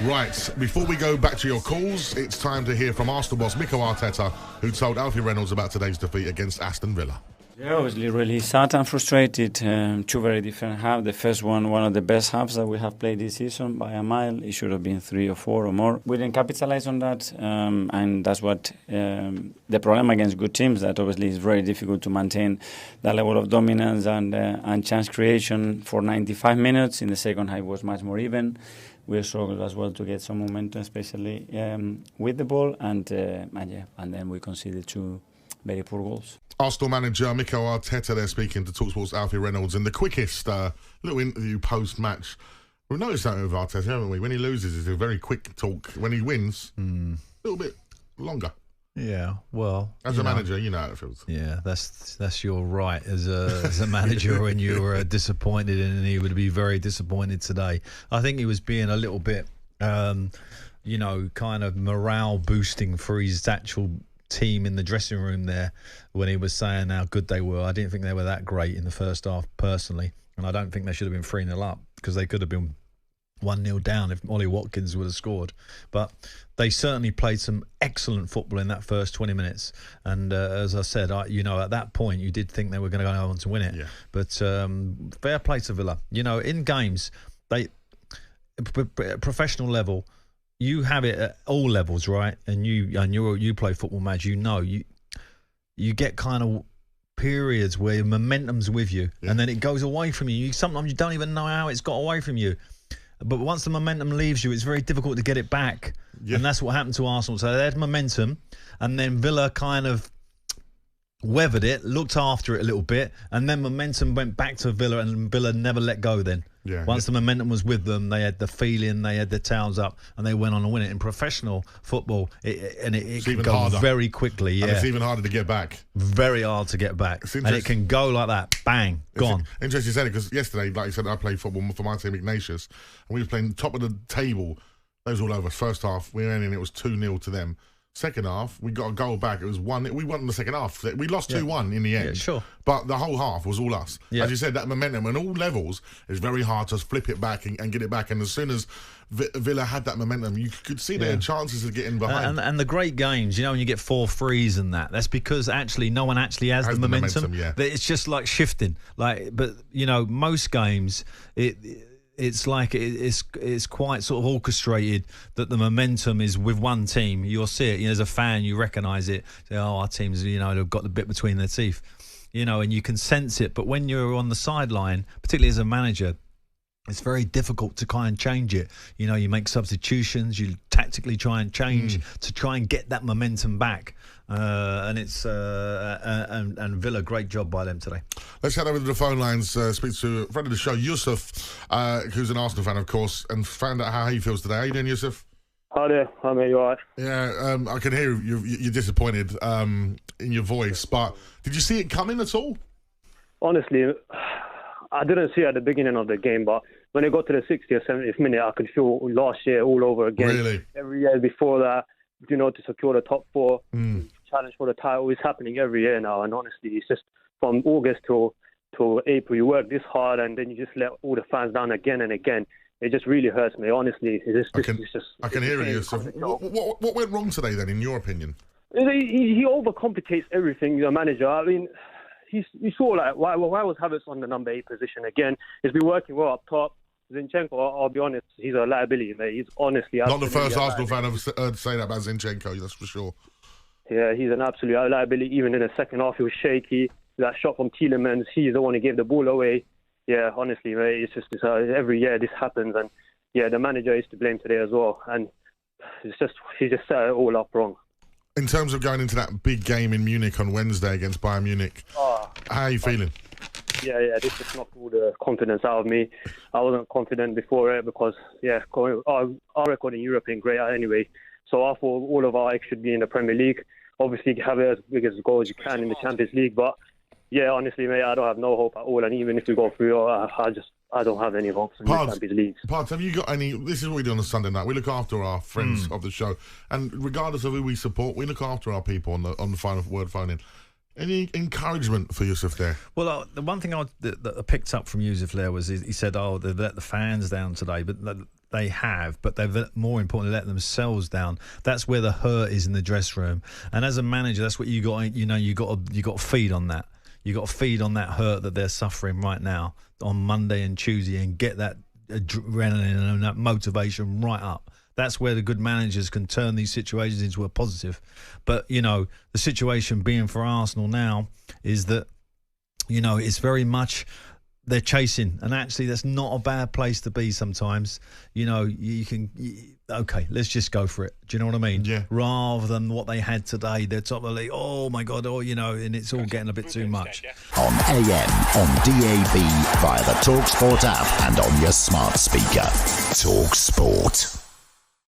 Right, before we go back to your calls, it's time to hear from Arsenal boss Mikel Arteta, who told Alfie Reynolds about today's defeat against Aston Villa. Yeah, obviously really sad and frustrated. Two very different halves. The first one of the best halves that we have played this season by a mile. It should have been 3 or 4 or more. We didn't capitalize on that, and that's what the problem against good teams. That obviously is very difficult to maintain that level of dominance and chance creation for 95 minutes. In the second half, it was much more even. We struggled as well to get some momentum, especially with the ball, and then we conceded 2 very poor goals. Arsenal manager Mikel Arteta there speaking to talkSPORT's Alfie Reynolds in the quickest little interview post-match. We've noticed that with Arteta, haven't we? When he loses, it's a very quick talk. When he wins, a little bit longer. Yeah, well, as a manager, you know how it feels. Yeah, that's your right as a manager when you're disappointed, and he would be very disappointed today. I think he was being a little bit, kind of morale boosting for his actual team in the dressing room there when he was saying how good they were. I didn't think they were that great in the first half personally, and I don't think they should have been 3-0 up, because they could have been 1-0 down if Ollie Watkins would have scored. But they certainly played some excellent football in that first 20 minutes, and as I said, at that point you did think they were going to go on to win it. Yeah. But fair play to Villa. In games, professional level, you have it at all levels, right? And you play football, Madge. You get kind of periods where momentum's with you, and then it goes away from you. Sometimes you don't even know how it's got away from you. But once the momentum leaves you, it's very difficult to get it back. Yeah. And that's what happened to Arsenal. So they had momentum, and then Villa kind of weathered it, looked after it a little bit, and then momentum went back to Villa, and Villa never let go then. Yeah. Once the momentum was with them, they had the feeling, they had their towels up, and they went on to win it. In professional football, it can go harder. Very quickly. Yeah. And it's even harder to get back. Very hard to get back. And it can go like that. Bang. Gone. Interesting you said it, because yesterday, like you said, I played football for my team, Ignatius, and we were playing top of the table. That was all over. First half, we were in, and it was 2-0 to them. Second half, we got a goal back. It was 1. We won in the second half. We lost 2-1 in the end. Yeah, sure. But the whole half was all us. Yeah. As you said, that momentum on all levels is very hard to flip it back and get it back. And as soon as Villa had that momentum, you could see their chances of getting behind. And the great games, when you get 4-3s and that's because actually no one actually has the momentum. It's just like shifting. But most games, it's like it's quite sort of orchestrated that the momentum is with one team. You'll see it. As a fan, you recognise it. Say, our teams, they've got the bit between their teeth, and you can sense it. But when you're on the sideline, particularly as a manager, it's very difficult to kind of change it. You make substitutions, you tactically try and change to try and get that momentum back. And and Villa, great job by them today. Let's head over to the phone lines, speak to a friend of the show, Yusuf, who's an Arsenal fan, of course, and find out how he feels today. How you doing, Yusuf? Hi there. Hi, mate. You all right? Yeah, I can hear you're disappointed in your voice, but did you see it coming at all? Honestly, I didn't see it at the beginning of the game, but when it got to the 60th or 70th minute, I could feel last year all over again. Really? Every year before that, to secure the top 4, challenge for the title is happening every year now. And honestly, it's just from August till April, you work this hard, and then you just let all the fans down again and again. It just really hurts me. Honestly, I can hear it, Yusuf. What went wrong today, then, in your opinion? He overcomplicates everything, the manager. I mean, you saw why was Havertz on the number 8 position again? He's been working well up top. Zinchenko, I'll be honest, he's a liability, mate. He's honestly not the first Arsenal fan I've heard say that about Zinchenko, that's for sure. Yeah, he's an absolute liability. Even in the second half, he was shaky. That shot from Tielemans, he's the one who gave the ball away. Yeah, honestly, mate, it's just every year this happens, and the manager is to blame today as well. And he just set it all up wrong. In terms of going into that big game in Munich on Wednesday against Bayern Munich, how are you feeling? Yeah, this just knocked all the confidence out of me. I wasn't confident before it because, our record in Europe ain't great anyway. So I thought all of our eggs should be in the Premier League. Obviously, have it as big as goal as you can in the Champions League. But, honestly, mate, I don't have no hope at all. And even if we go through, I don't have any hopes in the Champions League. Pards, have you got any... This is what we do on a Sunday night. We look after our friends of the show. And regardless of who we support, we look after our people on the final word phone-in. Any encouragement for Yusuf there? Well, the one thing that I picked up from Yusuf there was he said, they've let the fans down today, but they have, but they've more importantly let themselves down. That's where the hurt is in the dressing room. And as a manager, that's what you got. You got to feed on that. You got to feed on that hurt that they're suffering right now on Monday and Tuesday, and get that adrenaline and that motivation right up. That's where the good managers can turn these situations into a positive. But, the situation being for Arsenal now is that, it's very much they're chasing. And actually, that's not a bad place to be sometimes. You can, okay, let's just go for it. Do you know what I mean? Yeah. Rather than what they had today, they're top of the league. Oh, my God, and it's all getting a bit too much. On AM, on DAB, via the talkSPORT app and on your smart speaker. talkSPORT.